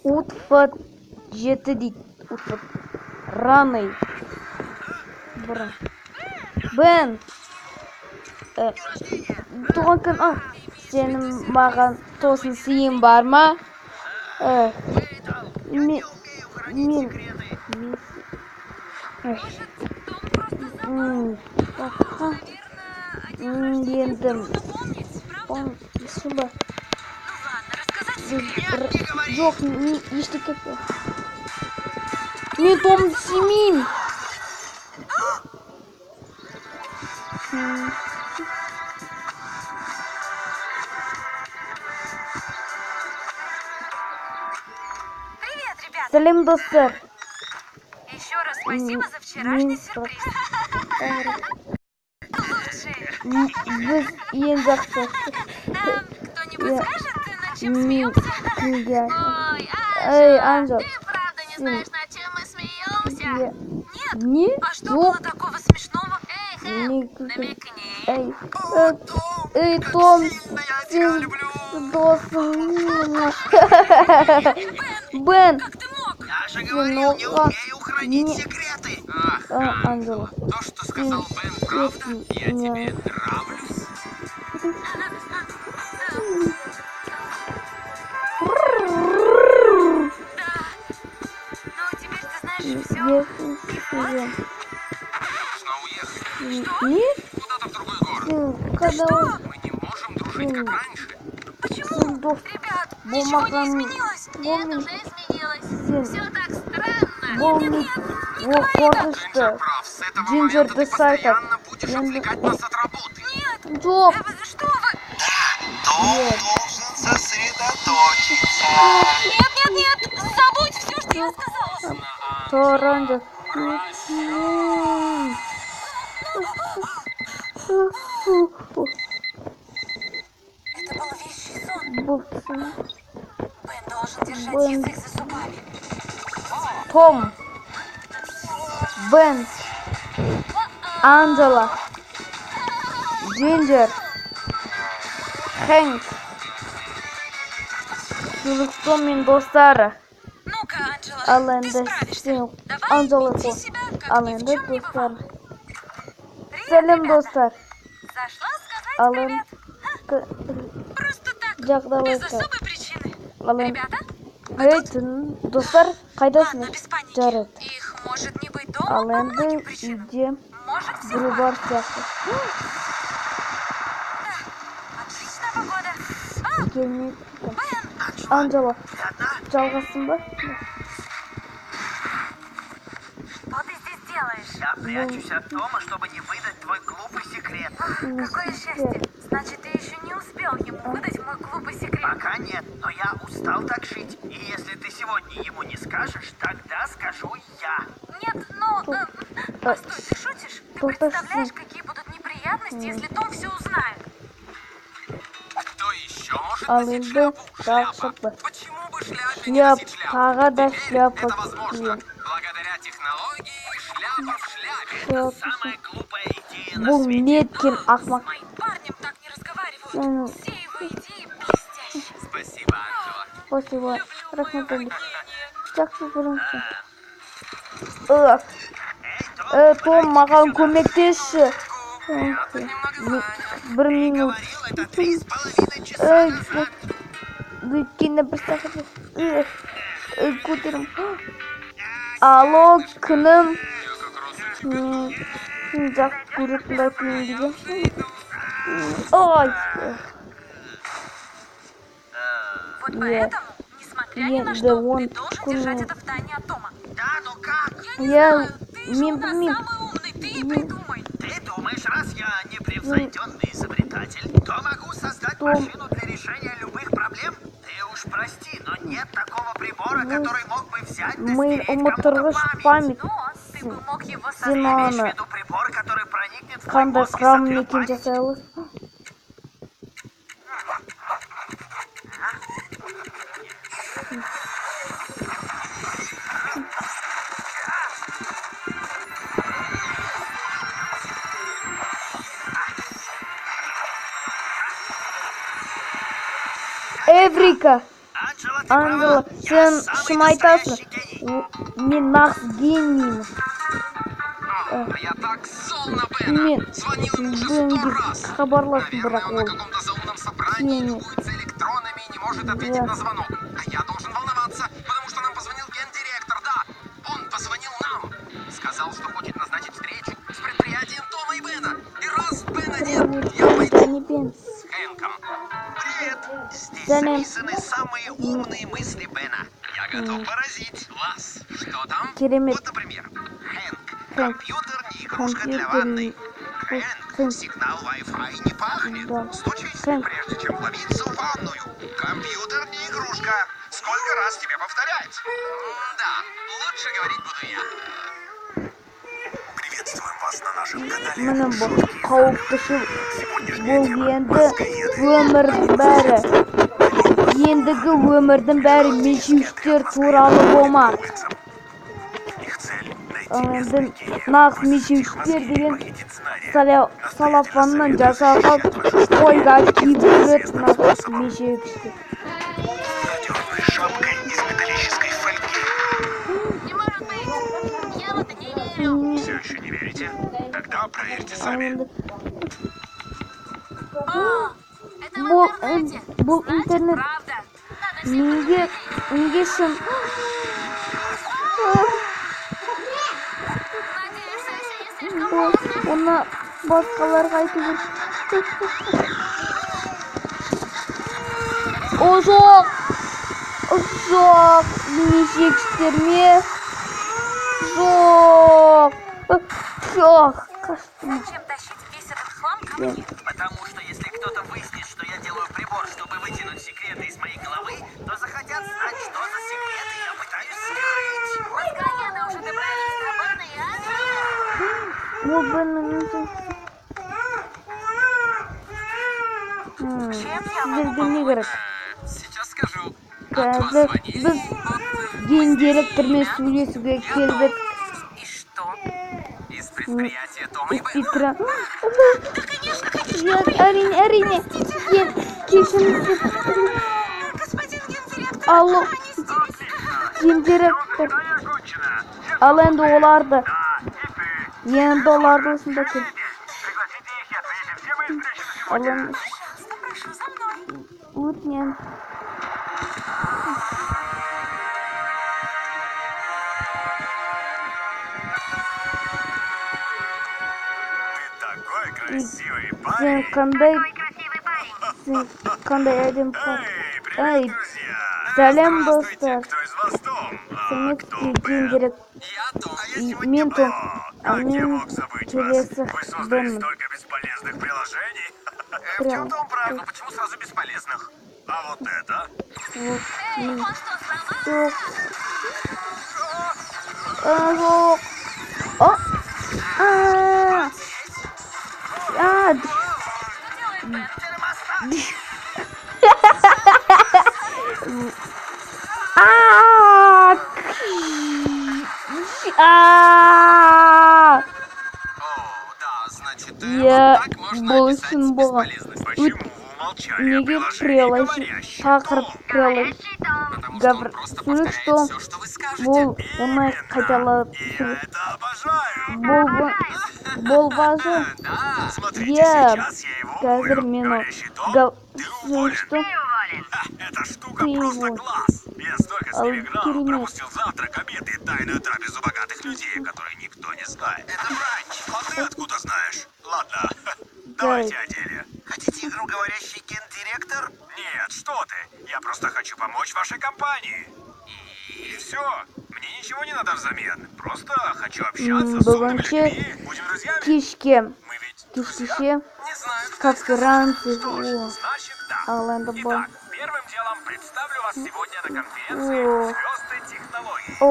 Утфа 7 дейді. Утфа раный. Бен. Туған күн. Сенің маған тосын сыйың бар ма? Мен енді шыба жоқ, ештеңе мен Томды сүймеймін. Сәлем, достар. Еще раз спасибо за вчерашний сюрприз. Біз ең жақсы. Кто-нибудь скажет, над чем смеемся? Эй, Анжел. Ты правда не знаешь, над чем мы смеемся? Нет? Нет? А что было такого смешного? Эй, Хэм, намекни. Эй, Том, Я люблю. Бен. Как ты мог? Я же говорил, не умею хранить секреты. Анжела. То, что сказал Бен, правда? Я тебе нравлюсь. Ну, теперь ты знаешь все. Нужно уехать. Нет? Куда-то в другой город. Когда Мы не можем дружить, как раньше. Почему? Ребят, ничего не изменилось. Нет, уже изменилось. Все так странно. Нет, выходит, что Джинджер прав. С этого Джинджер момента ты Десайтер. постоянно будешь отвлекать нас от работы. нет. Джоб. Что вы? Том должен сосредоточиться. Нет. Забудь все, что я сказала. Торанджа. Это был вещий сон. Бен должен держать Бен. язык за зубами. Том. Бен. Анджела. Джинджер. Хэнк. Том мен достары. Ну-ка, Анджела, Ал ты енді справишься. Давай Анджела веди қой. себя, как Ал ни в енді чем не достар. бывало. Привет, Сәлем, ребята. достар. Зашла сказать Ал привет. енді Просто так, без жағдайлар. особой причины. Ал енді Ребята, достар, қайдасыңыз? ладно, без паники. Жарайды. Их может не быть дома Ал по енді многим причинам. үйде Может, все біреу бар сияқты. Отличная погода. Келмейді. Анджела, жалғасын ба? Что ты здесь делаешь? Я прячусь от Тома, чтобы не выдать твой глупый секрет. Какое счастье. Значит, ты еще не успел ему выдать мой глупый секрет. Пока нет, но я устал так жить. И если ты сегодня ему не скажешь, тогда скажу я. Нет, но... постой, ты шутишь? Ты представляешь, какие будут неприятности, если Том все узнает? Кто еще может Ал носить енді шляпу? тағы Шляпа. шапа. Почему бы шляпе не носить шляпу? Шляпаға да Теперь шляпа это возможно. киемін. Благодаря технологии шляпа в шляпе. Шляпа. Это самая глупая идея на Бұл свете. неткен ақмақ. С моим парнем так не разговаривают. Все его идеи блестящие. Спасибо, Анжела. Спасибо. Рахмет. Жақсы көріңізші. Том, маған көмектесші. Бір минут. Говорил это 3,5 часа назад. Өйткені бір сағат. Көтерім. Алло, күнім. Жақсы көретін айтайын деген. Ой. Вот поэтому, несмотря ни на да что, он ты должен куну. держать это в тайне от Тома. Да, ну как? Я не Я знаю, ты же у нас мим. самый умный, ты и придумай. Ты думаешь, раз я непревзойденный изобретатель, то могу создать машину для решения любых проблем? Ты уж прости, но нет такого прибора, который мог бы взять да Мы стереть кому-то ұмыттырғыш память. память. Но ты бы мог его Ты создать. имеешь в Синана. виду прибор, который проникнет в твой Қандай мозг и храм сотрет некен память? жасай аласың? Эврика! Анжела, ты Ангела, сен шым айтасың. Мен нағыз гениймін. Я так зол на Мен Бена. Звонил ему уже 100 раз. хабарластым, Наверное, бірақ он на ол каком-то заумном собрании гений. любуется электронами и не может ответить Да. на звонок. А я должен волноваться, потому что нам позвонил гендиректор, да. Он позвонил нам. Сказал, что хочет назначить встречу с предприятием Тома и Бена. И раз Бена нет, я пойду Және Бен. с Хэнком. Привет. Здесь Және. записаны самые умные мысли Бена. Я готов поразить вас. Что там? Керемет. Вот, например, Хэнк. Хэнк. Компьютер не игрушка для Компьютер ванной. не- Хэнк. Хэнк. Сигнал Wi-Fi не пахнет. Да. Стучись, Хэнк. прежде чем вломиться в ванную. Компьютер не игрушка. Сколько раз тебе повторять? Да, лучше говорить буду я. Приветствуем вас на нашем канале. Міне бұл қауіпті бұл енді өмірдің бәрі. Ендігі өмірдің бәрі мешеуіштер туралы болмақ. Их цель найти Енді местных гениев, нағыз мешеуіштер деген похитить сценарий. салафаннан жасалған қойға киіп жүреді нағыз мешеуіштер. Надежной шапкой из металлической фольги. Не может быть! Я в это не верю! Все еще не верите? Тогда проверьте сами. Енді О, это в бұл интернете! бұл Значит, интернет правда! Надо всем неге шын Надеюсь, что еще не слишком бұл поздно. оны басқаларға айтып жүр. О жоқ жоқ мешеуіштер ме жоқ жоқ Зачем тащить весь этот хлам ко мне? Потому что если кто-то выяснит, что я делаю прибор, чтобы вытянуть секреты из моей головы, то захотят знать, что за секреты я пытаюсь скрыть. Мозгоеды уже добрались до Бена и Ангела. бұл беннің Чем я могу сіздерге не керек? Сейчас скажу. Қазір біз гендиректормен сөйлесуге келдік. И что? Из предприятия Тома и Бена. Петра. Әрине. Кешіріңіз. Господин гендиректор, Алло, они здесь. гендиректор. Кончено. Ал енді оларды. И ты. Енді оларды осында кел. Пригласите их и отмените все мои встречи на Ал сегодня. енді Пожалуйста, прошу за мной. өтінемін. Ты такой красивый Сен парень. қандай Красивый парень. сен қандай әдемі пар. Эй, Эй, привет, друзья. сәлем Здравствуйте. достар. Кто из вас Том? Сәлеметсіздер, кто Бен? гендиректор. Я Том. А я И сегодня мен Том. Как я мен мог забыть келесі вас? Вы создали Бенмін. столько бесполезных приложений. В Прям. чем Том прав? Но почему сразу бесполезных? А вот это? Вот, Эй, мен он что, сразу? жоқ. Жоқ. О! О, да, значит, Я вот так можно был описать очень бала. бесполезность. Почему вы умолчали о Неге приложении приложи говорящий тақырып Том? приложи Потому что он просто сөз повторяет что все, что вы скажете. бұл оңай Именно. қайталап И я это обожаю. болбажы Да, смотрите, Я сейчас я его қазір уволю. мені Говорящий Том, ты уволен. что Ха, эта штука Ты просто его- класс. Я столько с ним играл, Охренеть. пропустил завтрак, обед и тайную трапезу богатых людей, которые никто не знает. Это бранч. А ты откуда знаешь? Ладно, давайте о деле. Хотите игру «Говорящий гендиректор»? Нет, что ты. Я просто хочу помочь вашей компании. И все. Мне ничего не надо взамен. Просто хочу общаться с умными Бүгінше людьми. Будем друзьями? кешке Мы ведь друзья? кешке Не знаю, кто конференция. Что ж, О, значит да. ал енді бұл Итак, первым делом представлю вас сегодня на конференции О. «Звезды технологий». О,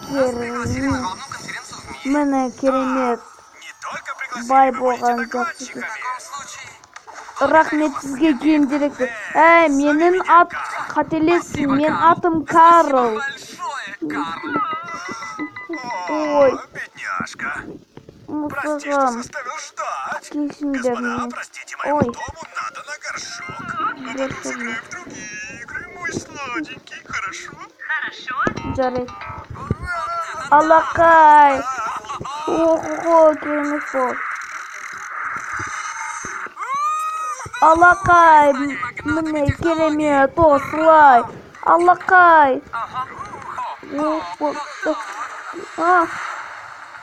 Пригласили на керемет. главную конференцию в мире. Міне керемет. Не только пригласили, Бай вы будете болған докладчиками. жақсы. В таком случае... Рахмет сізге гендиректор. Менің ат қателессің. Мен атым Карл. Большое, Карл. Ой, О, бедняжка. Прости, что мұсығым. заставил ждать. Кешіңдер Господа, мені. простите, моему Ой. дому надо на горшок. А потом Господи. сыграем в другие игры, мой сладенький. жарайды. Алақай. Ого, керемет бол. Алақай, міне керемет, осылай. Алақай.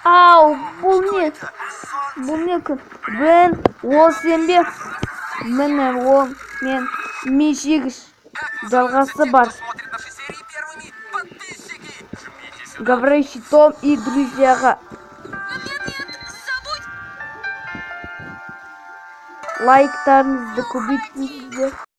Ау, бұл не? Бұл не күн? Бен, ол сенбе. Міне ол мен мешегіш. Жалғасы бар. Смотрит наши серии первыми подписчики. Жмите сюда. Говорящий Том и друзьяға. Нет, забудь. Лайктарыңызды көбейтіңіздер.